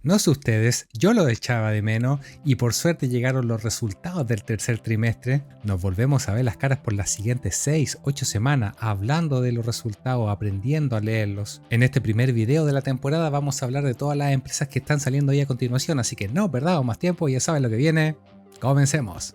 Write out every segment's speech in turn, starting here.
No sé ustedes, yo lo echaba de menos y por suerte llegaron los resultados del tercer trimestre. Nos volvemos a ver las caras por las siguientes 6-8 semanas hablando de los resultados, aprendiendo a leerlos. En este primer video de la temporada vamos a hablar de todas las empresas que están saliendo ahí a continuación, así que no perdamos más tiempo, ya saben lo que viene. ¡Comencemos!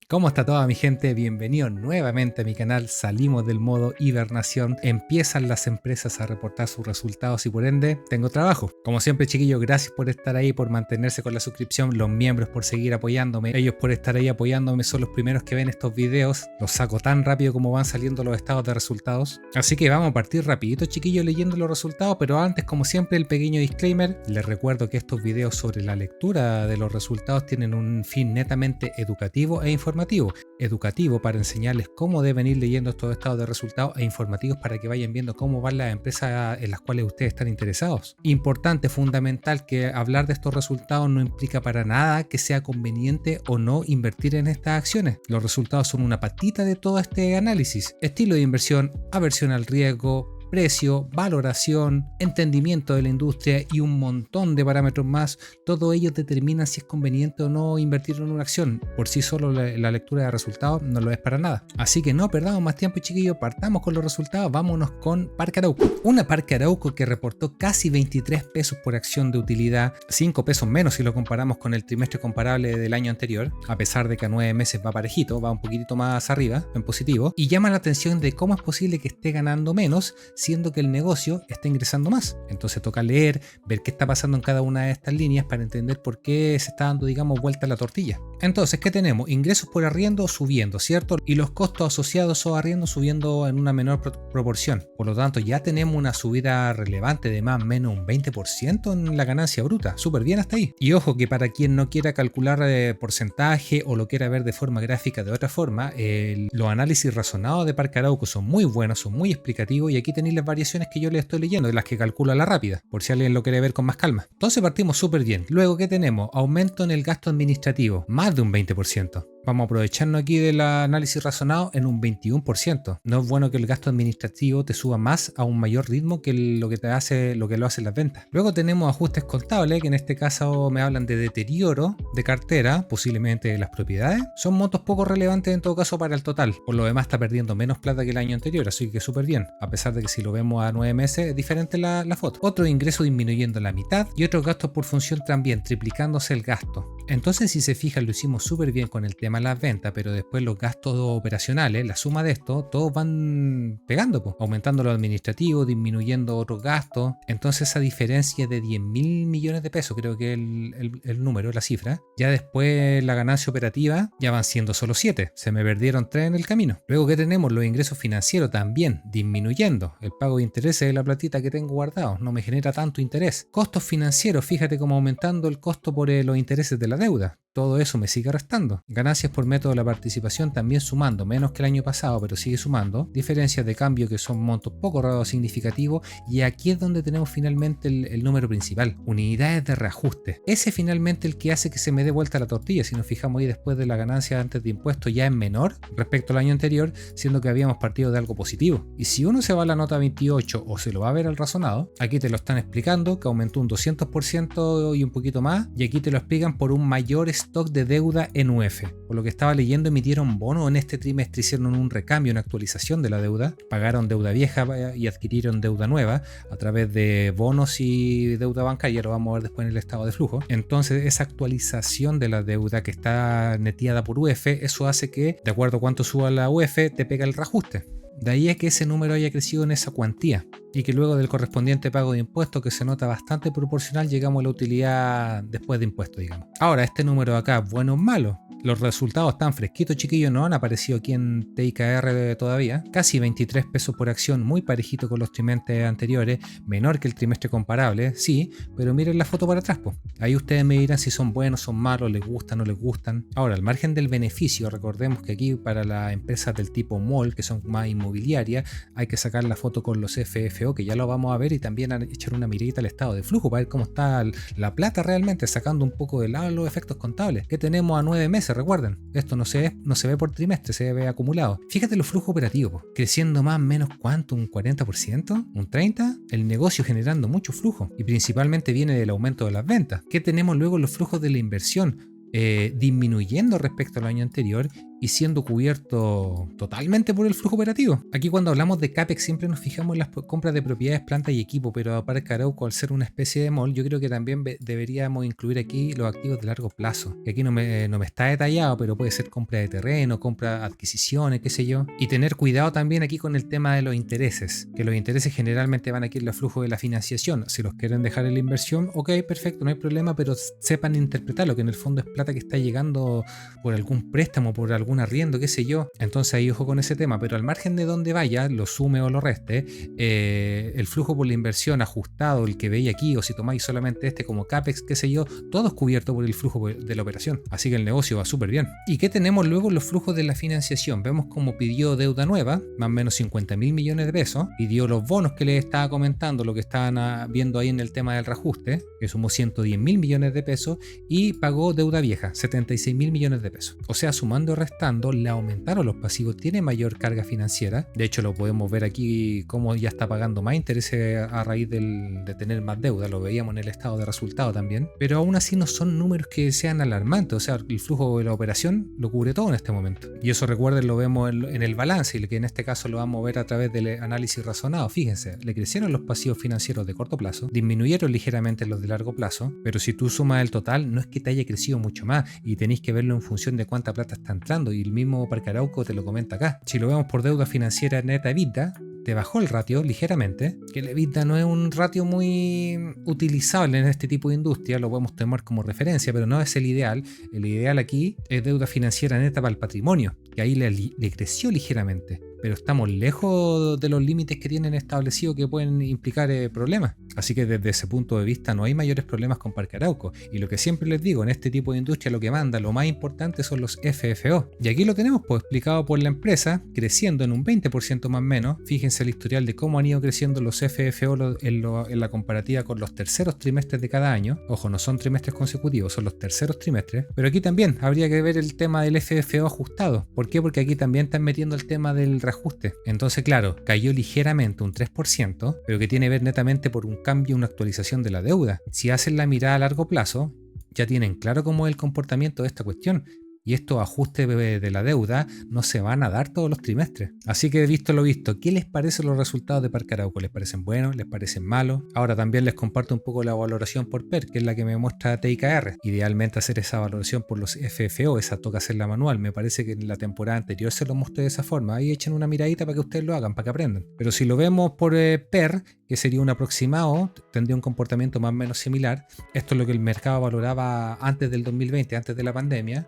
¿Cómo está toda mi gente? Bienvenidos nuevamente a mi canal. Salimos del modo hibernación, empiezan las empresas a reportar sus resultados y por ende tengo trabajo. Como siempre, chiquillos, gracias por estar ahí, por mantenerse con la suscripción, los miembros por seguir apoyándome, ellos por estar ahí apoyándome, son los primeros que ven estos videos, los saco tan rápido como van saliendo los estados de resultados. Así que vamos a partir rapidito, chiquillos, leyendo los resultados, pero antes, como siempre, el pequeño disclaimer. Les recuerdo que estos videos sobre la lectura de los resultados tienen un fin netamente educativo e informativo. Educativo para enseñarles cómo deben ir leyendo estos estados de resultados e informativos para que vayan viendo cómo van las empresas en las cuales ustedes están interesados. Importante, fundamental, que hablar de estos resultados no implica para nada que sea conveniente o no invertir en estas acciones. Los resultados son una patita de todo este análisis. Estilo de inversión, aversión al riesgo, precio, valoración, entendimiento de la industria y un montón de parámetros más. Todo ello determina si es conveniente o no invertir en una acción. Por sí solo la lectura de resultados no lo es para nada. Así que no perdamos más tiempo, chiquillos, partamos con los resultados. Vámonos con Parque Arauco. Una Parque Arauco que reportó casi 23 pesos por acción de utilidad, 5 pesos menos si lo comparamos con el trimestre comparable del año anterior, a pesar de que a 9 meses va parejito, va un poquitito más arriba, en positivo, y llama la atención de cómo es posible que esté ganando menos siendo que el negocio está ingresando más. Entonces toca leer, ver qué está pasando en cada una de estas líneas para entender por qué se está dando, digamos, vuelta la tortilla. Entonces, ¿qué tenemos? Ingresos por arriendo subiendo, ¿cierto? Y los costos asociados a arriendo subiendo en una menor proporción. Por lo tanto, ya tenemos una subida relevante de más o menos un 20% en la ganancia bruta. Súper bien hasta ahí. Y ojo que para quien no quiera calcular porcentaje o lo quiera ver de forma gráfica de otra forma, los análisis razonados de Parque Arauco son muy buenos, son muy explicativos y aquí tenéis las variaciones que yo les estoy leyendo, de las que calculo a la rápida, por si alguien lo quiere ver con más calma. Entonces partimos súper bien. Luego, ¿qué tenemos? Aumento en el gasto administrativo, más de un 20%. Vamos a aprovecharnos aquí del análisis razonado en un 21%. No es bueno que el gasto administrativo te suba más a un mayor ritmo que lo que lo hacen las ventas. Luego tenemos ajustes contables, que en este caso me hablan de deterioro de cartera, posiblemente de las propiedades. Son montos poco relevantes en todo caso para el total. Por lo demás está perdiendo menos plata que el año anterior, así que súper bien. A pesar de que si lo vemos a 9 meses es diferente la foto. Otro ingreso disminuyendo la mitad y otros gastos por función también, triplicándose el gasto. Entonces, si se fijan, lo hicimos súper bien con el tema de las ventas, pero después los gastos operacionales, la suma de esto, todos van pegando, aumentando lo administrativo, disminuyendo otros gastos. Entonces esa diferencia de 10.000 millones de pesos, creo que el número, la cifra, ya después la ganancia operativa ya van siendo solo 7, se me perdieron 3 en el camino. Luego que tenemos los ingresos financieros también disminuyendo, el pago de intereses de la platita que tengo guardado no me genera tanto interés. Costos financieros, fíjate cómo aumentando el costo por los intereses de la deuda. Todo eso me sigue restando. Ganancias por método de la participación también sumando, menos que el año pasado, pero sigue sumando. Diferencias de cambio que son montos poco significativos. Y aquí es donde tenemos finalmente el número principal, unidades de reajuste. Ese finalmente el que hace que se me dé vuelta la tortilla. Si nos fijamos ahí, después de la ganancia antes de impuestos ya es menor respecto al año anterior, siendo que habíamos partido de algo positivo. Y si uno se va a la nota 28 o se lo va a ver al razonado, aquí te lo están explicando que aumentó un 200% y un poquito más, y aquí te lo explican por un mayor stock de deuda en UF. Por lo que estaba leyendo, emitieron bonos en este trimestre, hicieron un recambio, una actualización de la deuda, pagaron deuda vieja y adquirieron deuda nueva a través de bonos y deuda bancaria, lo vamos a ver después en el estado de flujo. Entonces esa actualización de la deuda que está neteada por UF, eso hace que, de acuerdo a cuánto suba la UF, te pega el reajuste. De ahí es que ese número haya crecido en esa cuantía y que luego del correspondiente pago de impuestos, que se nota bastante proporcional, llegamos a la utilidad después de impuestos, digamos. Ahora, este número de acá, ¿bueno o malo? Los resultados están fresquitos, chiquillos, no han aparecido aquí en TIKR todavía. Casi 23 pesos por acción, muy parejito con los trimestres anteriores, menor que el trimestre comparable, sí, pero miren la foto para atrás, po. Ahí ustedes me dirán si son buenos, son malos, les gustan, no les gustan. Ahora, al margen del beneficio, recordemos que aquí para las empresas del tipo mall, que son más inmobiliarias, hay que sacar la foto con los FFO, que ya lo vamos a ver, y también echar una miradita al estado de flujo para ver cómo está la plata realmente, sacando un poco de lado los efectos contables. Que tenemos a 9 meses meses, recuerden. Esto no se ve por trimestre, se ve acumulado. Fíjate los flujos operativos, creciendo más o menos ¿cuánto? ¿Un 40%? ¿Un 30%? El negocio generando mucho flujo y principalmente viene del aumento de las ventas. ¿Qué tenemos luego? Los flujos de la inversión disminuyendo respecto al año anterior y siendo cubierto totalmente por el flujo operativo. Aquí cuando hablamos de CAPEX siempre nos fijamos en las compras de propiedades, plantas y equipo, pero Parque Arauco, al ser una especie de mall, yo creo que también deberíamos incluir aquí los activos de largo plazo, que aquí no me está detallado, pero puede ser compra de terreno, compra, adquisiciones, qué sé yo, y tener cuidado también aquí con el tema de los intereses, que los intereses generalmente van aquí en los flujos de la financiación. Si los quieren dejar en la inversión, ok, perfecto, no hay problema, pero sepan interpretarlo, que en el fondo es plata que está llegando por algún préstamo, por algún arriendo, qué sé yo. Entonces ahí ojo con ese tema, pero al margen de donde vaya, lo sume o lo reste, el flujo por la inversión ajustado, el que veis aquí, o si tomáis solamente este como CAPEX, qué sé yo, todo es cubierto por el flujo de la operación. Así que el negocio va súper bien. ¿Y qué tenemos luego en los flujos de la financiación? Vemos como pidió deuda nueva, más o menos 50.000 millones de pesos, pidió los bonos que les estaba comentando, lo que estaban viendo ahí en el tema del reajuste, que sumó 110.000 millones de pesos, y pagó deuda vieja, 76.000 millones de pesos. O sea, sumando y restando, le aumentaron los pasivos, tiene mayor carga financiera. De hecho, lo podemos ver aquí cómo ya está pagando más intereses a raíz de tener más deuda. Lo veíamos en el estado de resultado también. Pero aún así no son números que sean alarmantes. O sea, el flujo de la operación lo cubre todo en este momento. Y eso, recuerden, lo vemos en el balance, y que en este caso lo vamos a ver a través del análisis razonado. Fíjense, le crecieron los pasivos financieros de corto plazo, disminuyeron ligeramente los de largo plazo, pero si tú sumas el total, no es que te haya crecido mucho más, y tenéis que verlo en función de cuánta plata está entrando, y el mismo Parque Arauco te lo comenta acá. Si lo vemos por deuda financiera neta EBITDA, te bajó el ratio ligeramente, que el EBITDA no es un ratio muy utilizable en este tipo de industria, lo podemos tomar como referencia, pero no es el ideal. El ideal aquí es deuda financiera neta para el patrimonio, que ahí le creció ligeramente, pero estamos lejos de los límites que tienen establecidos que pueden implicar problemas. Así que desde ese punto de vista no hay mayores problemas con Parque Arauco. Y lo que siempre les digo, en este tipo de industria lo que manda, lo más importante son los FFO. Y aquí lo tenemos pues explicado por la empresa, creciendo en un 20% más o menos. Fíjense el historial de cómo han ido creciendo los FFO en la comparativa con los terceros trimestres de cada año. Ojo, no son trimestres consecutivos, son los terceros trimestres. Pero aquí también habría que ver el tema del FFO ajustado. ¿Por qué? Porque aquí también están metiendo el tema del reajuste. Entonces, claro, cayó ligeramente un 3%, pero que tiene que ver netamente por un cambio, una actualización de la deuda. Si hacen la mirada a largo plazo, ya tienen claro cómo es el comportamiento de esta cuestión. Y estos ajustes de la deuda no se van a dar todos los trimestres. Así que visto lo visto, ¿qué les parecen los resultados de Parque Arauco? ¿Les parecen buenos? ¿Les parecen malos? Ahora también les comparto un poco la valoración por PER, que es la que me muestra TIKR. Idealmente hacer esa valoración por los FFO, esa toca hacerla manual. Me parece que en la temporada anterior se lo mostré de esa forma. Ahí echen una miradita para que ustedes lo hagan, para que aprendan. Pero si lo vemos por PER, que sería un aproximado, tendría un comportamiento más o menos similar. Esto es lo que el mercado valoraba antes del 2020, antes de la pandemia.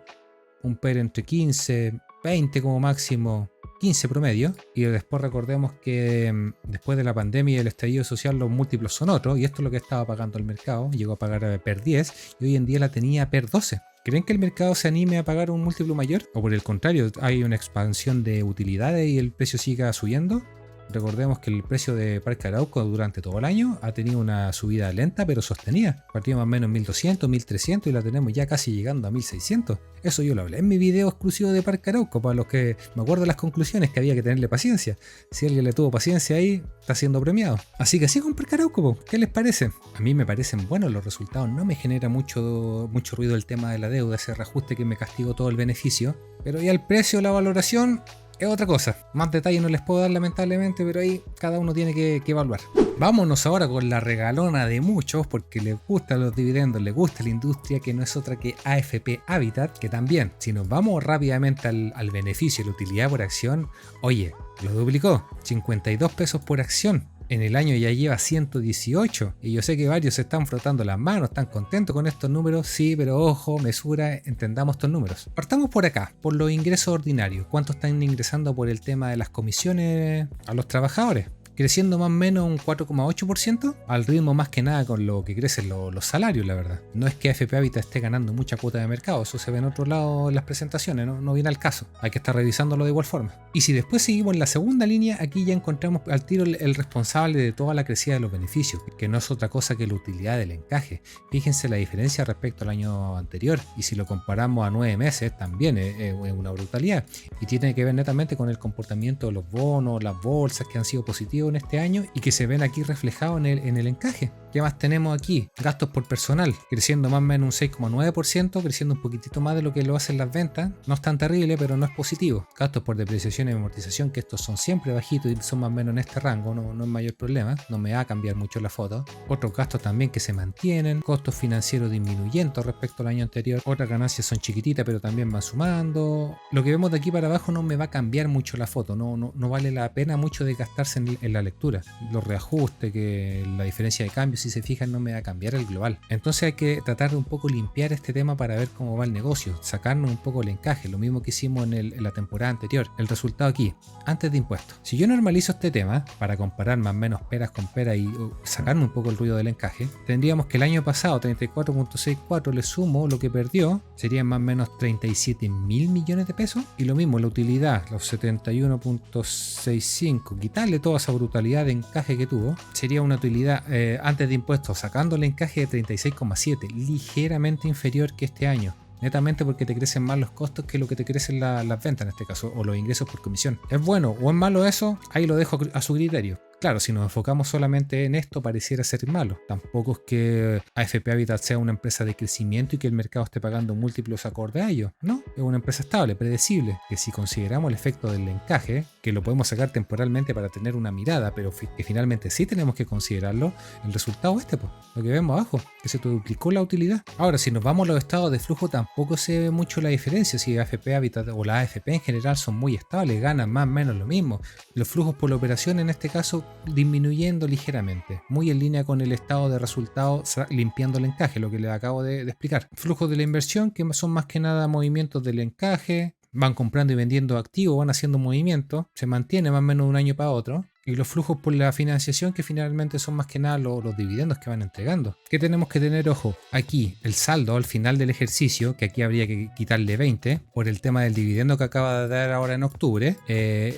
Un PER entre 15, 20 como máximo, 15 promedio. Y después recordemos que después de la pandemia y el estallido social los múltiplos son otros. Y esto es lo que estaba pagando el mercado. Llegó a pagar PER 10 y hoy en día la tenía PER 12. ¿Creen que el mercado se anime a pagar un múltiplo mayor? ¿O por el contrario, hay una expansión de utilidades y el precio siga subiendo? Recordemos que el precio de Parque Arauco durante todo el año ha tenido una subida lenta pero sostenida. Partió más o menos en 1200, 1300 y la tenemos ya casi llegando a 1600. Eso yo lo hablé en mi video exclusivo de Parque Arauco, para los que me acuerdo de las conclusiones, que había que tenerle paciencia. Si alguien le tuvo paciencia ahí, está siendo premiado. Así que así con Parque Arauco, ¿qué les parece? A mí me parecen buenos los resultados, no me genera mucho ruido el tema de la deuda, ese reajuste que me castigó todo el beneficio. Pero ya el precio, la valoración, es otra cosa. Más detalles no les puedo dar lamentablemente, pero ahí cada uno tiene que evaluar. Vámonos ahora con la regalona de muchos, porque les gustan los dividendos, les gusta la industria, que no es otra que AFP Habitat, que también, si nos vamos rápidamente al beneficio y la utilidad por acción, oye, lo duplicó, 52 pesos por acción. En el año ya lleva 118 y yo sé que varios se están frotando las manos, están contentos con estos números, sí, pero ojo, mesura, entendamos estos números. Partamos por acá, por los ingresos ordinarios. ¿Cuánto están ingresando por el tema de las comisiones a los trabajadores? creciendo más o menos un 4,8%, al ritmo más que nada con lo que crecen los salarios, la verdad. No es que AFP Habitat esté ganando mucha cuota de mercado, eso se ve en otro lado en las presentaciones, no viene al caso. Hay que estar revisándolo de igual forma. Y si después seguimos en la segunda línea, aquí ya encontramos al tiro el responsable de toda la crecida de los beneficios, que no es otra cosa que la utilidad del encaje. Fíjense la diferencia respecto al año anterior, y si lo comparamos a 9 meses también es una brutalidad, y tiene que ver netamente con el comportamiento de los bonos, las bolsas que han sido positivos en este año y que se ven aquí reflejados en el encaje. ¿Qué más tenemos aquí? Gastos por personal, creciendo más o menos un 6,9%, creciendo un poquitito más de lo que lo hacen las ventas. No es tan terrible, pero no es positivo. Gastos por depreciación y amortización, que estos son siempre bajitos y son más o menos en este rango, no es mayor problema, no me va a cambiar mucho la foto. Otros gastos también que se mantienen, costos financieros disminuyendo respecto al año anterior. Otras ganancias son chiquititas, pero también van sumando. Lo que vemos de aquí para abajo no me va a cambiar mucho la foto, no vale la pena mucho desgastarse en la lectura. Los reajustes, que la diferencia de cambios, si se fijan, no me va a cambiar el global. Entonces hay que tratar de un poco limpiar este tema para ver cómo va el negocio, sacarnos un poco el encaje, lo mismo que hicimos en la temporada anterior. El resultado aquí, antes de impuestos. Si yo normalizo este tema para comparar más o menos peras con peras y sacarme un poco el ruido del encaje, tendríamos que el año pasado 34,64 le sumo lo que perdió, serían más o menos 37 mil millones de pesos, y lo mismo la utilidad, los 71,65, quitarle toda esa brutalidad de encaje que tuvo, sería una utilidad antes de impuestos, sacando el encaje de 36,7, ligeramente inferior que este año. Netamente porque te crecen más los costos que lo que te crecen las ventas en este caso, o los ingresos por comisión. ¿Es bueno o es malo eso? Ahí lo dejo a su criterio. Claro, si nos enfocamos solamente en esto, pareciera ser malo. Tampoco es que AFP Habitat sea una empresa de crecimiento y que el mercado esté pagando múltiplos acorde a ello. No, es una empresa estable, predecible, que si consideramos el efecto del encaje, que lo podemos sacar temporalmente para tener una mirada, pero que finalmente sí tenemos que considerarlo, el resultado es lo que vemos abajo, que se duplicó la utilidad. Ahora, si nos vamos a los estados de flujo, tampoco se ve mucho la diferencia. Si AFP Habitat o la AFP en general son muy estables, ganan más o menos lo mismo. Los flujos por la operación en este caso disminuyendo ligeramente, muy en línea con el estado de resultados, limpiando el encaje, lo que les acabo de explicar. Flujos de la inversión, que son más que nada movimientos del encaje, van comprando y vendiendo activos, van haciendo movimientos, se mantiene más o menos de un año para otro. Y los flujos por la financiación, que finalmente son más que nada los dividendos que van entregando. ¿Qué tenemos que tener ojo? Aquí el saldo al final del ejercicio, que aquí habría que quitarle 20 por el tema del dividendo que acaba de dar ahora en octubre.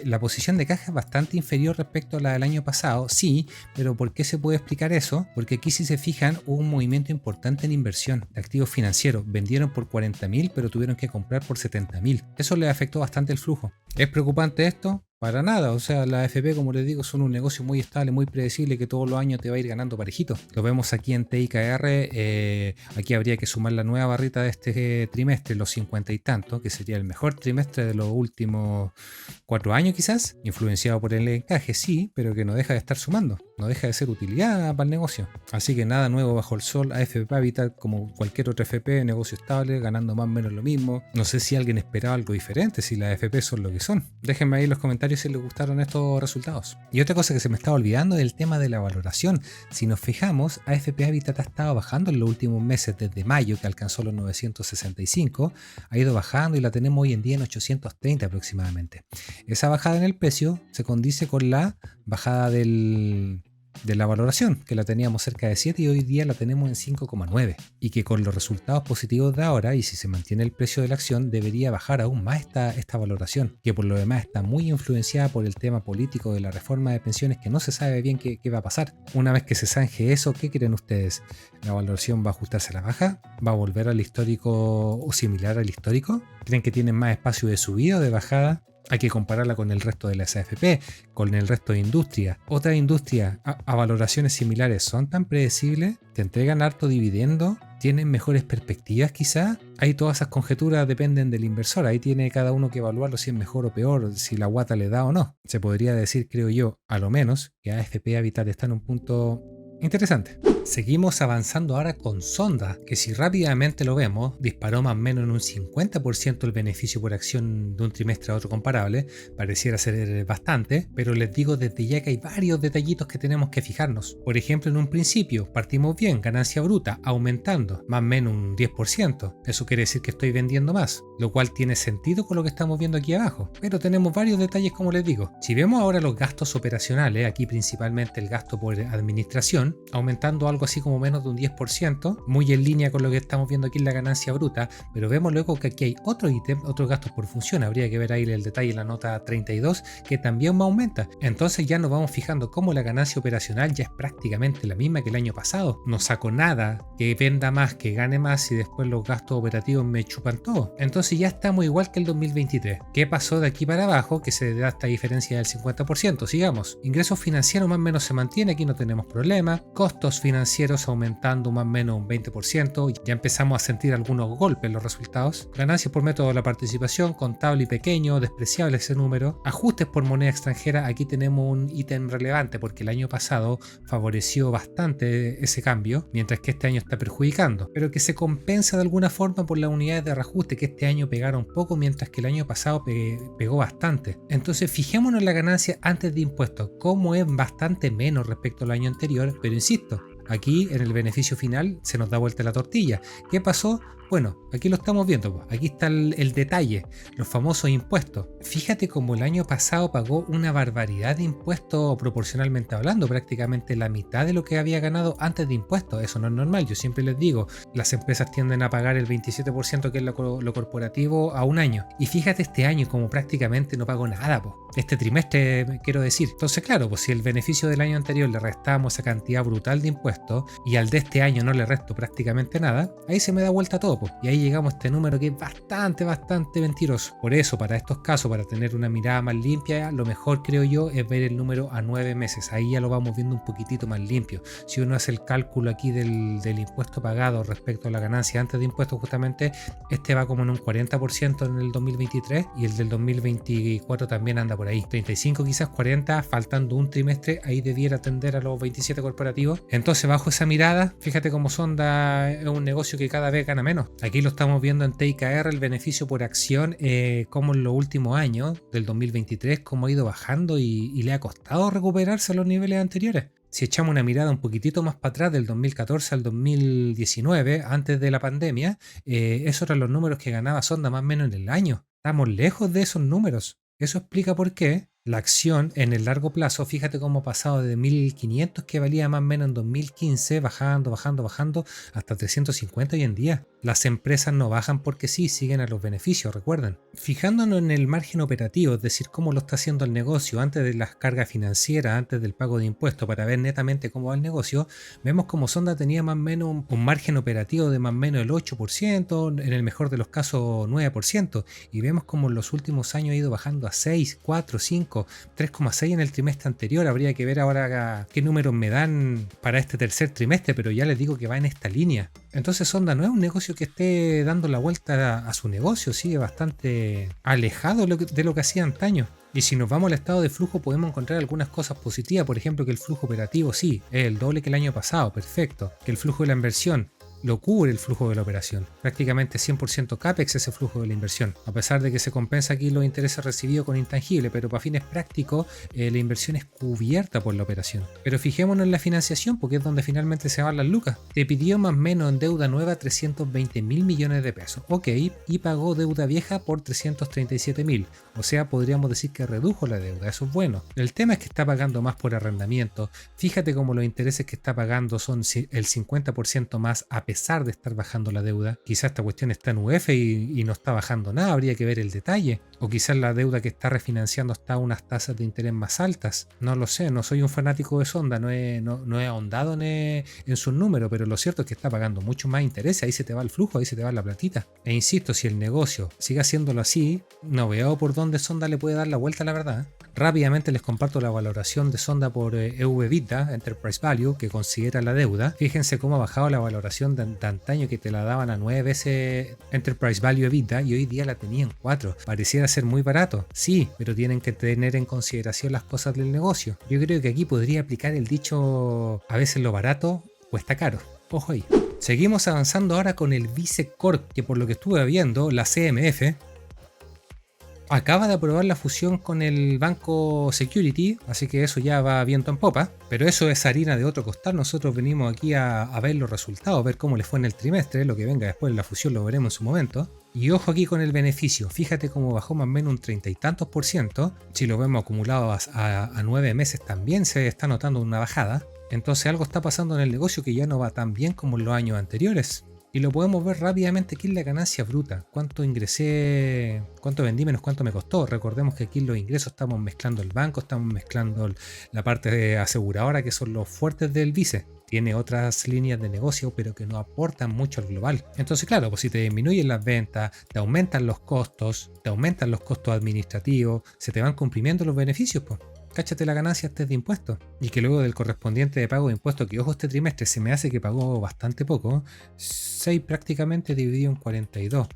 La posición de caja es bastante inferior respecto a la del año pasado, sí, pero ¿por qué se puede explicar eso? Porque aquí, si se fijan, hubo un movimiento importante en inversión de activos financieros. Vendieron por 40.000, pero tuvieron que comprar por 70.000. Eso les afectó bastante el flujo. ¿Es preocupante esto? Para nada, o sea, las AFP, como les digo, son un negocio muy estable, muy predecible, que todos los años te va a ir ganando parejito. Lo vemos aquí en TIKR, aquí habría que sumar la nueva barrita de este trimestre, los 50 y tanto, que sería el mejor trimestre de los últimos 4 años quizás, influenciado por el encaje, sí, pero que no deja de estar sumando, no deja de ser utilidad para el negocio. Así que nada nuevo bajo el sol, AFP Habitat, como cualquier otro FP, negocio estable, ganando más o menos lo mismo. No sé si alguien esperaba algo diferente, si las AFP son lo que son. Déjenme ahí en los comentarios si les gustaron estos resultados. Y otra cosa que se me estaba olvidando es el tema de la valoración. Si nos fijamos, AFP Habitat ha estado bajando en los últimos meses, desde mayo, que alcanzó los 965, ha ido bajando y la tenemos hoy en día en 830 aproximadamente. Esa bajada en el precio se condice con la bajada de la valoración, que la teníamos cerca de 7 y hoy día la tenemos en 5,9, y que con los resultados positivos de ahora, y si se mantiene el precio de la acción, debería bajar aún más esta valoración, que por lo demás está muy influenciada por el tema político de la reforma de pensiones, que no se sabe bien qué va a pasar. Una vez que se zanje eso, ¿qué creen ustedes? ¿La valoración va a ajustarse a la baja? ¿Va a volver al histórico o similar al histórico? ¿Creen que tienen más espacio de subida o de bajada? Hay que compararla con el resto de las AFP, con el resto de industrias. Otras industrias a valoraciones similares son tan predecibles, te entregan harto dividendo, tienen mejores perspectivas quizás. Ahí todas esas conjeturas dependen del inversor, ahí tiene cada uno que evaluarlo si es mejor o peor, si la guata le da o no. Se podría decir, creo yo, a lo menos, que AFP Habitat está en un punto Interesante. Seguimos avanzando ahora con Sonda, que si rápidamente lo vemos, disparó más o menos en un 50% el beneficio por acción de un trimestre a otro comparable. Pareciera ser bastante, pero les digo desde ya que hay varios detallitos que tenemos que fijarnos. Por ejemplo, en un principio partimos bien, ganancia bruta aumentando más o menos un 10%. Eso quiere decir que estoy vendiendo más, lo cual tiene sentido con lo que estamos viendo aquí abajo. Pero tenemos varios detalles como les digo. Si vemos ahora los gastos operacionales, aquí principalmente el gasto por administración, aumentando algo así como menos de un 10%, muy en línea con lo que estamos viendo aquí en la ganancia bruta, pero vemos luego que aquí hay otro ítem, otros gastos por función, habría que ver ahí el detalle en la nota 32, que también aumenta. Entonces ya nos vamos fijando cómo la ganancia operacional ya es prácticamente la misma que el año pasado. No saco nada que venda más, que gane más y después los gastos operativos me chupan todo. Entonces ya estamos igual que el 2023. ¿Qué pasó de aquí para abajo? Que se da esta diferencia del 50%. Sigamos. Ingresos financieros más o menos se mantiene, aquí no tenemos problema. Costos financieros aumentando más o menos un 20%, ya empezamos a sentir algunos golpes en los resultados. Ganancias por método de la participación, contable y pequeño, despreciable ese número. Ajustes por moneda extranjera, aquí tenemos un ítem relevante porque el año pasado favoreció bastante ese cambio, mientras que este año está perjudicando, pero que se compensa de alguna forma por las unidades de reajuste que este año pegaron poco, mientras que el año pasado pegó bastante. Entonces fijémonos en la ganancia antes de impuestos, como es bastante menos respecto al año anterior, pero insisto, aquí en el beneficio final se nos da vuelta la tortilla. ¿Qué pasó? Bueno, aquí lo estamos viendo, pues. Aquí está el detalle, los famosos impuestos. Fíjate cómo el año pasado pagó una barbaridad de impuestos proporcionalmente hablando, prácticamente la mitad de lo que había ganado antes de impuestos. Eso no es normal, yo siempre les digo, las empresas tienden a pagar el 27% que es lo corporativo a un año. Y fíjate este año como prácticamente no pagó nada, pues. Este trimestre quiero decir. Entonces claro, pues si el beneficio del año anterior le restamos esa cantidad brutal de impuestos y al de este año no le resto prácticamente nada, ahí se me da vuelta todo. Y ahí llegamos a este número que es bastante mentiroso. Por eso, para estos casos, para tener una mirada más limpia, lo mejor creo yo es ver el número a 9 meses. Ahí ya lo vamos viendo un poquitito más limpio. Si uno hace el cálculo aquí del impuesto pagado respecto a la ganancia antes de impuestos, justamente este va como en un 40% en el 2023 y el del 2024 también anda por ahí. 35 quizás 40, faltando un trimestre, ahí debiera tender a los 27 corporativos. Entonces, bajo esa mirada, fíjate cómo Sonda es un negocio que cada vez gana menos. Aquí lo estamos viendo en TIKR, el beneficio por acción, como en los últimos años del 2023, cómo ha ido bajando y le ha costado recuperarse a los niveles anteriores. Si echamos una mirada un poquitito más para atrás, del 2014 al 2019, antes de la pandemia, esos eran los números que ganaba Sonda más o menos en el año. Estamos lejos de esos números. Eso explica por qué la acción en el largo plazo, fíjate cómo ha pasado de 1500 que valía más o menos en 2015, bajando hasta 350 hoy en día. Las empresas no bajan porque sí, siguen a los beneficios, recuerden. Fijándonos en el margen operativo, es decir, cómo lo está haciendo el negocio antes de las cargas financieras, antes del pago de impuestos, para ver netamente cómo va el negocio, vemos como Sonda tenía más o menos un margen operativo de más o menos el 8%, en el mejor de los casos 9%, y vemos como en los últimos años ha ido bajando a 6, 4, 5, 3,6 en el trimestre anterior. Habría que ver ahora qué números me dan para este tercer trimestre, pero ya les digo que va en esta línea. Entonces Sonda no es un negocio que esté dando la vuelta a su negocio, sigue bastante alejado de lo que hacía antaño. Y si nos vamos al estado de flujo podemos encontrar algunas cosas positivas, por ejemplo que el flujo operativo sí, es el doble que el año pasado, perfecto. Que el flujo de la inversión lo cubre el flujo de la operación. Prácticamente 100% CAPEX ese flujo de la inversión. A pesar de que se compensa aquí los intereses recibidos con intangible, pero para fines prácticos la inversión es cubierta por la operación. Pero fijémonos en la financiación porque es donde finalmente se van las lucas. Te pidió más o menos en deuda nueva 320 mil millones de pesos. Ok, y pagó deuda vieja por 337 mil. O sea, podríamos decir que redujo la deuda. Eso es bueno. El tema es que está pagando más por arrendamiento. Fíjate cómo los intereses que está pagando son el 50% más a pesar de estar bajando la deuda. Quizás esta cuestión está en UF y no está bajando nada, habría que ver el detalle. O quizás la deuda que está refinanciando está a unas tasas de interés más altas. No lo sé, no soy un fanático de Sonda, no he ahondado en sus números, pero lo cierto es que está pagando mucho más interés, ahí se te va el flujo, ahí se te va la platita. E insisto, si el negocio sigue haciéndolo así, no veo por dónde Sonda le puede dar la vuelta, la verdad. Rápidamente les comparto la valoración de Sonda por EV/EBITDA, Enterprise Value, que considera la deuda. Fíjense cómo ha bajado la valoración de antaño que te la daban a 9 veces Enterprise Value EBITDA y hoy día la tenían 4. Pareciera ser muy barato, sí, pero tienen que tener en consideración las cosas del negocio. Yo creo que aquí podría aplicar el dicho: a veces lo barato cuesta caro. Ojo ahí. Seguimos avanzando ahora con el Vice Corp, que por lo que estuve viendo, la CMF acaba de aprobar la fusión con el banco Security, así que eso ya va viento en popa, pero eso es harina de otro costal. Nosotros venimos aquí a ver los resultados, ver cómo les fue en el trimestre. Lo que venga después de la fusión lo veremos en su momento. Y ojo aquí con el beneficio, fíjate cómo bajó más o menos un 30 y tantos %. Si lo vemos acumulado a 9 meses también se está notando una bajada. Entonces algo está pasando en el negocio que ya no va tan bien como en los años anteriores. Y lo podemos ver rápidamente aquí en la ganancia bruta. Cuánto ingresé, cuánto vendí menos cuánto me costó. Recordemos que aquí en los ingresos estamos mezclando el banco, estamos mezclando la parte de aseguradora, que son los fuertes del Vice. Tiene otras líneas de negocio, pero que no aportan mucho al global. Entonces, claro, pues si te disminuyen las ventas, te aumentan los costos administrativos, se te van comprimiendo los beneficios, pues. Cáchate la ganancia antes de impuestos. Y que luego del correspondiente de pago de impuestos, que ojo, este trimestre se me hace que pagó bastante poco, 6 prácticamente dividido en 42.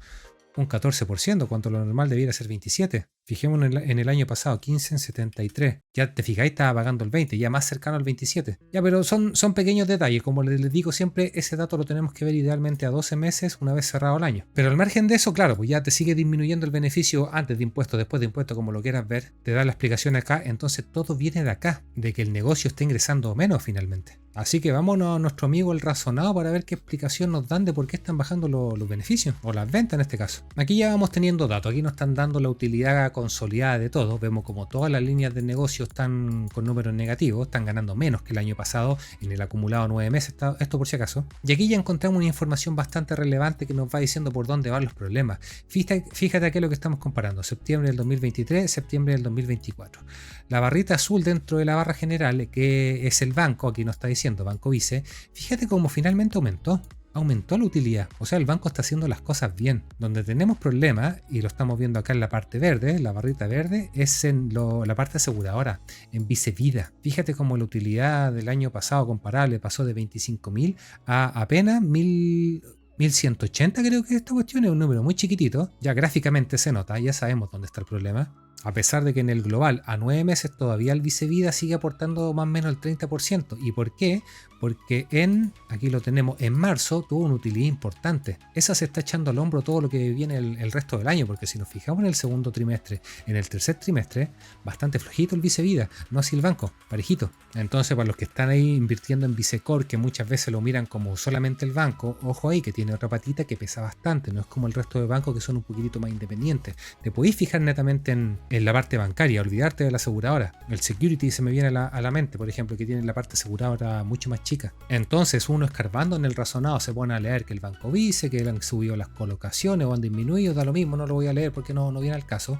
Un 14%, cuando lo normal debiera ser 27. Fijémonos en el año pasado, 15 en 73. Ya te fijáis, estaba pagando el 20, ya más cercano al 27. Ya, pero son pequeños detalles. Como les digo siempre, ese dato lo tenemos que ver idealmente a 12 meses, una vez cerrado el año. Pero al margen de eso, claro, pues ya te sigue disminuyendo el beneficio antes de impuestos, después de impuestos, como lo quieras ver. Te da la explicación acá, entonces todo viene de acá, de que el negocio esté ingresando menos finalmente. Así que vámonos a nuestro amigo el razonado para ver qué explicación nos dan de por qué están bajando los beneficios, o las ventas en este caso. Aquí ya vamos teniendo datos, aquí nos están dando la utilidad consolidada de todo. Vemos como todas las líneas de negocio están con números negativos, están ganando menos que el año pasado en el acumulado 9 meses, esto por si acaso. Y aquí ya encontramos una información bastante relevante que nos va diciendo por dónde van los problemas. Fíjate aquí lo que estamos comparando, septiembre del 2023, septiembre del 2024. La barrita azul dentro de la barra general, que es el banco, aquí nos está diciendo Banco Vice, fíjate cómo finalmente aumentó la utilidad. O sea, el banco está haciendo las cosas bien. Donde tenemos problemas, y lo estamos viendo acá en la parte verde, la barrita verde, es en la parte aseguradora, en Vice Vida. Fíjate cómo la utilidad del año pasado comparable pasó de 25.000 a apenas 1180, creo que esta cuestión es un número muy chiquitito. Ya gráficamente se nota, ya sabemos dónde está el problema. A pesar de que en el global a 9 meses todavía el Vice Vida sigue aportando más o menos el 30%. ¿Y por qué? Porque aquí lo tenemos, en marzo tuvo una utilidad importante. Esa se está echando al hombro todo lo que viene el resto del año, porque si nos fijamos en el segundo trimestre, en el tercer trimestre, bastante flojito el Vice Vida, no así el banco, parejito. Entonces, para los que están ahí invirtiendo en Vicecorp, que muchas veces lo miran como solamente el banco, ojo ahí que tiene otra patita que pesa bastante, no es como el resto de bancos que son un poquitito más independientes. Te podéis fijar netamente en la parte bancaria, olvidarte de la aseguradora. El Security se me viene a la mente, por ejemplo, que tiene la parte aseguradora mucho más chica. Entonces uno escarbando en el razonado se pone a leer que el banco Vice, que han subido las colocaciones o han disminuido, da lo mismo, no lo voy a leer porque no viene al caso.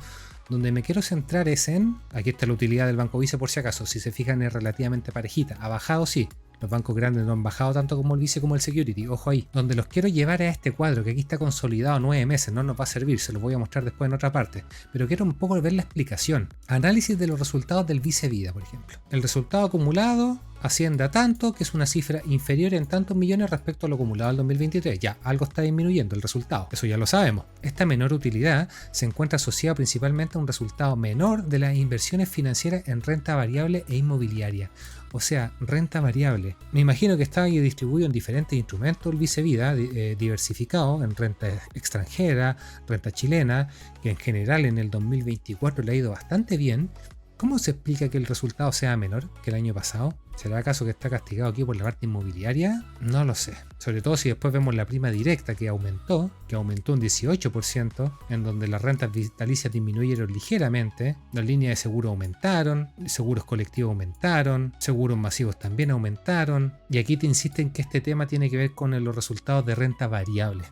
Donde me quiero centrar es aquí está la utilidad del banco Vice por si acaso, si se fijan es relativamente parejita, ha bajado sí. Los bancos grandes no han bajado tanto como el Vice como el Security, ojo ahí. Donde los quiero llevar a este cuadro, que aquí está consolidado 9 meses, no nos va a servir, se los voy a mostrar después en otra parte. Pero quiero un poco ver la explicación. Análisis de los resultados del Vice Vida, por ejemplo. El resultado acumulado asciende a tanto, que es una cifra inferior en tantos millones respecto a lo acumulado del 2023. Ya, algo está disminuyendo el resultado, eso ya lo sabemos. Esta menor utilidad se encuentra asociada principalmente a un resultado menor de las inversiones financieras en renta variable e inmobiliaria. O sea, renta variable. Me imagino que está ahí distribuido en diferentes instrumentos el Vice Vida, diversificado en renta extranjera, renta chilena, que en general en el 2024 le ha ido bastante bien. ¿Cómo se explica que el resultado sea menor que el año pasado? ¿Será acaso que está castigado aquí por la parte inmobiliaria? No lo sé. Sobre todo si después vemos la prima directa que aumentó un 18%, en donde las rentas vitalicias disminuyeron ligeramente, las líneas de seguro aumentaron, seguros colectivos aumentaron, seguros masivos también aumentaron, y aquí te insisten que este tema tiene que ver con los resultados de renta variable.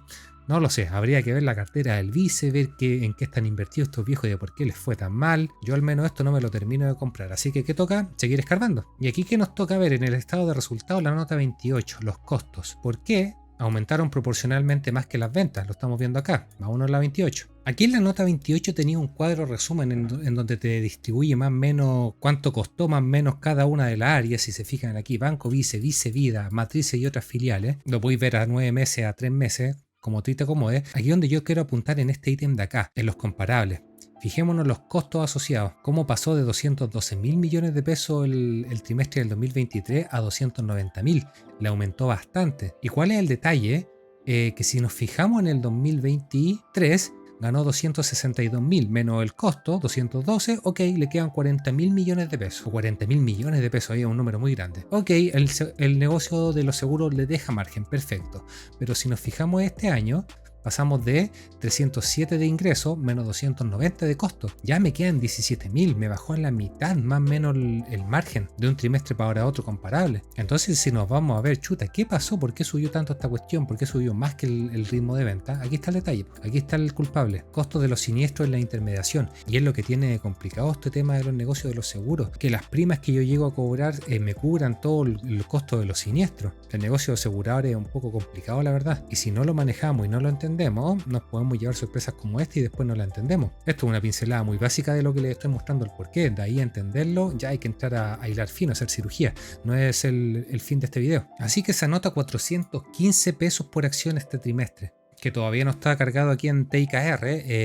No lo sé, habría que ver la cartera del Vice, ver en qué están invertidos estos viejos y de por qué les fue tan mal. Yo al menos esto no me lo termino de comprar, así que ¿qué toca? Seguir escarbando. Y aquí que nos toca ver en el estado de resultados la nota 28, los costos. ¿Por qué? aumentaron proporcionalmente más que las ventas, lo estamos viendo acá, vámonos a la 28. Aquí en la nota 28 tenía un cuadro resumen en donde te distribuye más o menos cuánto costó más o menos cada una de las áreas. Si se fijan aquí, Banco Vice, Vice Vida, Matrices y otras filiales, lo podéis ver a 9 meses, a 3 meses, como te acomode. Aquí donde yo quiero apuntar en este ítem de acá, en los comparables. Fijémonos los costos asociados, cómo pasó de 212.000 millones de pesos el trimestre del 2023 a 290.000, le aumentó bastante. ¿Y cuál es el detalle? Que si nos fijamos en el 2023, ganó 262.000 menos el costo, 212, ok, le quedan 40.000 millones de pesos. 40.000 millones de pesos, ahí es un número muy grande. Ok, el negocio de los seguros le deja margen, perfecto. Pero si nos fijamos este año, pasamos de 307 de ingresos menos 290 de costo. Ya me quedan 17.000, me bajó en la mitad más o menos el margen de un trimestre para ahora otro comparable. Entonces si nos vamos a ver, chuta, ¿qué pasó? ¿Por qué subió tanto esta cuestión? ¿Por qué subió más que el ritmo de venta? Aquí está el detalle, aquí está el culpable. Costo de los siniestros en la intermediación. Y es lo que tiene complicado este tema de los negocios de los seguros, que las primas que yo llego a cobrar me cubran todo el costo de los siniestros. El negocio de aseguradores es un poco complicado, la verdad. Y si no lo manejamos y no lo entendemos, nos podemos llevar sorpresas como esta y después no la entendemos. Esto es una pincelada muy básica de lo que les estoy mostrando el porqué. De ahí a entenderlo ya hay que entrar a hilar fino, a hacer cirugía. No es el fin de este video. Así que se anota 415 pesos por acción este trimestre, que todavía no está cargado aquí en TIKR,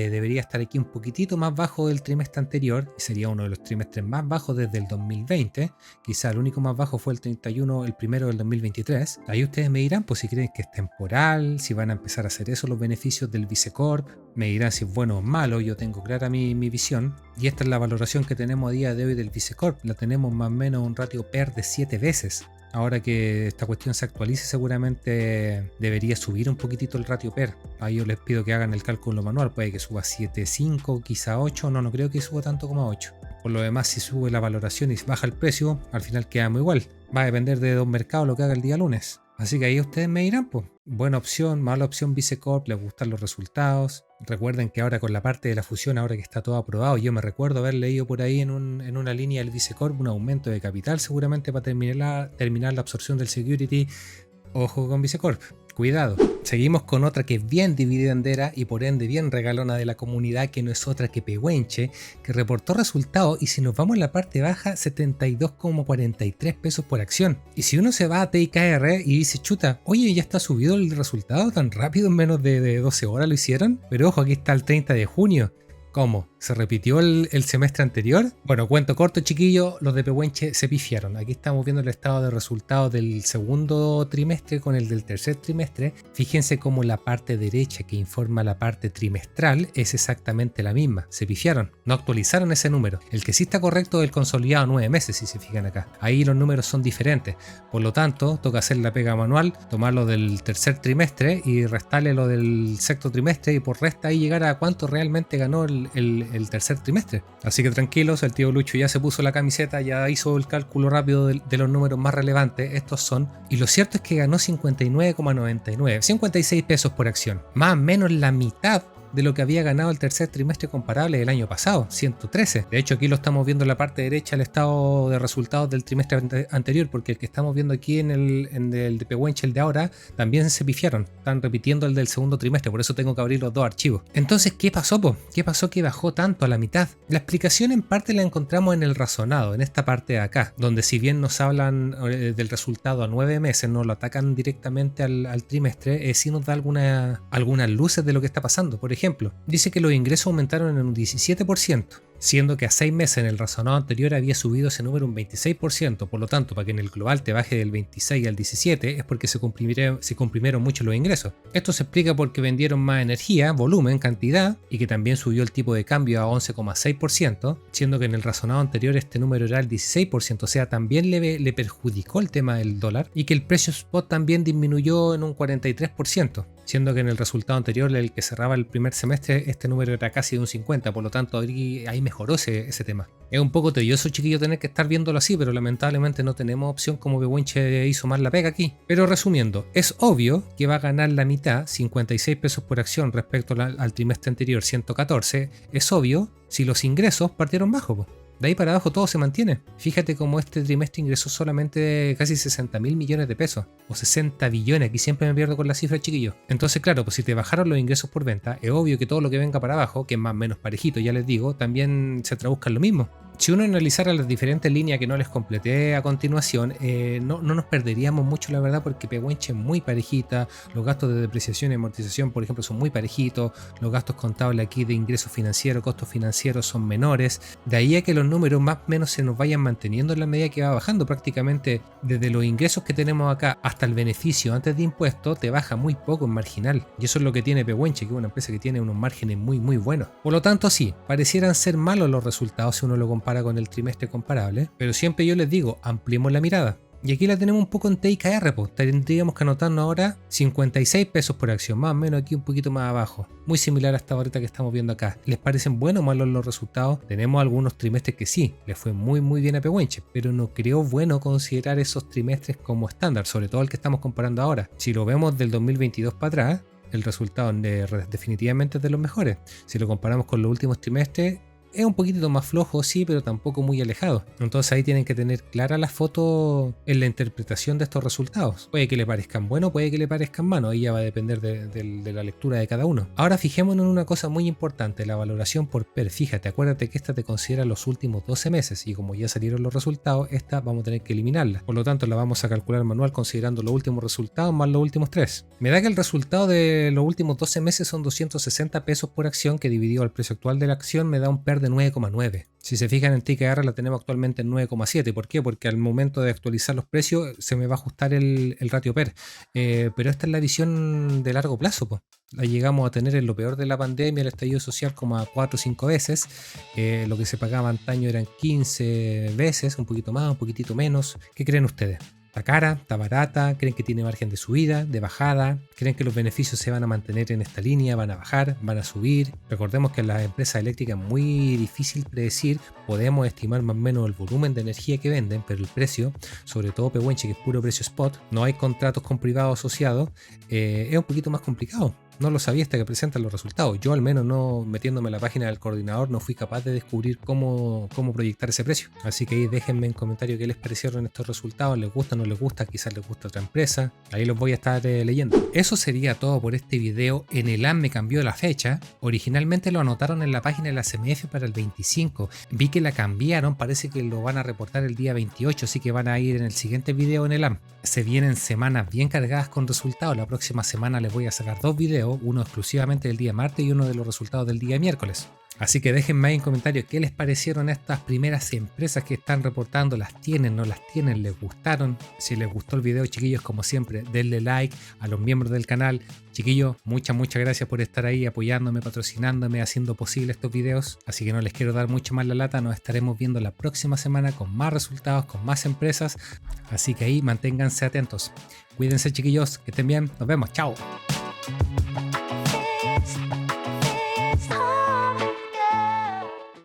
debería estar aquí un poquitito más bajo del trimestre anterior, y sería uno de los trimestres más bajos desde el 2020, quizá el único más bajo fue el 31, el primero del 2023. Ahí ustedes me dirán pues si creen que es temporal, si van a empezar a hacer eso los beneficios del Vicecorp, me dirán si es bueno o malo. Yo tengo clara mi visión, y esta es la valoración que tenemos a día de hoy del Vicecorp, la tenemos más o menos un ratio PER de 7 veces. Ahora que esta cuestión se actualice, seguramente debería subir un poquitito el ratio PER. Ahí yo les pido que hagan el cálculo manual, puede que suba 7.5, quizá 8, no creo que suba tanto como 8. Por lo demás, si sube la valoración y baja el precio, al final quedamos igual. Va a depender de dos mercados lo que haga el día lunes. Así que ahí ustedes me dirán, pues, buena opción, mala opción Vicecorp, les gustan los resultados. Recuerden que ahora con la parte de la fusión, ahora que está todo aprobado, yo me recuerdo haber leído por ahí en una línea del Vicecorp un aumento de capital seguramente para terminar la absorción del security. Ojo con Vicecorp, cuidado. Seguimos con otra que es bien dividendera y por ende bien regalona de la comunidad, que no es otra que Pehuenche, que reportó resultados y si nos vamos en la parte baja, 72,43 pesos por acción. Y si uno se va a TIKR y dice, chuta, oye, ya está subido el resultado tan rápido, en menos de 12 horas lo hicieron, pero ojo, aquí está el 30 de junio. ¿Cómo? ¿Se repitió el semestre anterior? Bueno, cuento corto, chiquillos, los de Pehuenche se pifiaron. Aquí estamos viendo el estado de resultados del segundo trimestre con el del tercer trimestre. Fíjense cómo la parte derecha que informa la parte trimestral es exactamente la misma. Se pifiaron, no actualizaron ese número. El que sí está correcto es el consolidado 9 meses, si se fijan acá. Ahí los números son diferentes. Por lo tanto, toca hacer la pega manual, tomarlo del tercer trimestre y restarle lo del sexto trimestre y por resta ahí llegar a cuánto realmente ganó el tercer trimestre. Así que tranquilos, el tío Lucho ya se puso la camiseta, ya hizo el cálculo rápido de los números más relevantes. Estos son, y lo cierto es que ganó 59,99, 56 pesos por acción, más o menos la mitad de lo que había ganado el tercer trimestre comparable del año pasado, 113. De hecho, aquí lo estamos viendo en la parte derecha, el estado de resultados del trimestre anterior, porque el que estamos viendo aquí en el de Pehuenche, el de ahora, también se pifiaron. Están repitiendo el del segundo trimestre, por eso tengo que abrir los dos archivos. Entonces, ¿qué pasó, po? ¿Qué pasó que bajó tanto a la mitad? La explicación en parte la encontramos en el razonado, en esta parte de acá, donde si bien nos hablan del resultado a 9 meses, no lo atacan directamente al trimestre, sí nos da algunas luces de lo que está pasando. Por ejemplo, dice que los ingresos aumentaron en un 17%, siendo que a 6 meses en el razonado anterior había subido ese número un 26%, por lo tanto, para que en el global te baje del 26 al 17 es porque se comprimieron mucho los ingresos. Esto se explica porque vendieron más energía, volumen, cantidad, y que también subió el tipo de cambio a 11,6%, siendo que en el razonado anterior este número era el 16%, o sea, también le perjudicó el tema del dólar, y que el precio spot también disminuyó en un 43%. Siendo que en el resultado anterior, el que cerraba el primer semestre, este número era casi de un 50%, por lo tanto ahí mejoró ese tema. Es un poco tedioso, chiquillo, tener que estar viéndolo así, pero lamentablemente no tenemos opción, como Pehuenche hizo más la pega aquí. Pero resumiendo, es obvio que va a ganar la mitad, 56 pesos por acción respecto al trimestre anterior, 114. Es obvio si los ingresos partieron bajo, De ahí para abajo todo se mantiene. Fíjate cómo este trimestre ingresó solamente casi 60.000 millones de pesos. O 60 billones, aquí siempre me pierdo con la cifra, chiquillos. Entonces, claro, pues si te bajaron los ingresos por venta, es obvio que todo lo que venga para abajo, que es más o menos parejito, ya les digo, también se traduzca en lo mismo. Si uno analizara las diferentes líneas que no les completé a continuación, no nos perderíamos mucho, la verdad, porque Pehuenche es muy parejita, los gastos de depreciación y amortización, por ejemplo, son muy parejitos, los gastos contables aquí de ingresos financieros, costos financieros son menores, de ahí a que los números más o menos se nos vayan manteniendo en la medida que va bajando. Prácticamente desde los ingresos que tenemos acá hasta el beneficio antes de impuestos te baja muy poco en marginal, y eso es lo que tiene Pehuenche, que es una empresa que tiene unos márgenes muy buenos. Por lo tanto, sí, parecieran ser malos los resultados si uno lo compara con el trimestre comparable, pero siempre yo les digo, ampliemos la mirada. Y aquí la tenemos un poco en TIKR, pues tendríamos que anotarnos ahora 56 pesos por acción, más o menos aquí un poquito más abajo, muy similar a esta barrita que estamos viendo acá. ¿Les parecen buenos o malos los resultados? Tenemos algunos trimestres que sí, les fue muy bien a Pehuenche, pero no creo bueno considerar esos trimestres como estándar, sobre todo el que estamos comparando ahora. Si lo vemos del 2022 para atrás, el resultado definitivamente es de los mejores. Si lo comparamos con los últimos trimestres, es un poquitito más flojo, sí, pero tampoco muy alejado. Entonces ahí tienen que tener clara la foto en la interpretación de estos resultados. Puede que le parezcan buenos, puede que le parezcan malos, ahí ya va a depender de la lectura de cada uno. Ahora fijémonos en una cosa muy importante, la valoración por PER. Fíjate, acuérdate que esta te considera los últimos 12 meses y como ya salieron los resultados, esta vamos a tener que eliminarla. Por lo tanto, la vamos a calcular manual considerando los últimos resultados más los últimos 3. Me da que el resultado de los últimos 12 meses son 260 pesos por acción, que dividido al precio actual de la acción me da un PER de 9,9. Si se fijan en TIKR la tenemos actualmente en 9,7. ¿Por qué? Porque al momento de actualizar los precios se me va a ajustar el ratio PER. Pero esta es la visión de largo plazo, pues. La llegamos a tener en lo peor de la pandemia, el estallido social, como a 4 o 5 veces. Lo que se pagaba antaño eran 15 veces, un poquito más, un poquitito menos. ¿Qué creen ustedes? ¿Está cara? ¿Está barata? ¿Creen que tiene margen de subida, de bajada? ¿Creen que los beneficios se van a mantener en esta línea? ¿Van a bajar? ¿Van a subir? Recordemos que en las empresas eléctricas es muy difícil predecir. Podemos estimar más o menos el volumen de energía que venden, pero el precio, sobre todo Pehuenche, que es puro precio spot, no hay contratos con privados asociados, es un poquito más complicado. No lo sabía hasta que presentan los resultados. Yo al menos no, metiéndome en la página del coordinador, no fui capaz de descubrir cómo proyectar ese precio. Así que ahí déjenme en comentario qué les parecieron estos resultados. ¿Les gusta o no les gusta? Quizás les gusta otra empresa. Ahí los voy a estar leyendo. Eso sería todo por este video. En el AM me cambió la fecha. Originalmente lo anotaron en la página de la CMF para el 25. Vi que la cambiaron. Parece que lo van a reportar el día 28. Así que van a ir en el siguiente video en el AM. Se vienen semanas bien cargadas con resultados. La próxima semana les voy a sacar 2 videos. Uno exclusivamente del día martes y uno de los resultados del día miércoles. Así que déjenme ahí en comentarios qué les parecieron estas primeras empresas que están reportando. ¿Las tienen? ¿No las tienen? ¿Les gustaron? Si les gustó el video, chiquillos, como siempre, denle like a los miembros del canal. Chiquillos, muchas gracias por estar ahí apoyándome, patrocinándome, haciendo posible estos videos. Así que no les quiero dar mucho más la lata. Nos estaremos viendo la próxima semana con más resultados, con más empresas. Así que ahí manténganse atentos. Cuídense, chiquillos, que estén bien. Nos vemos. Chao.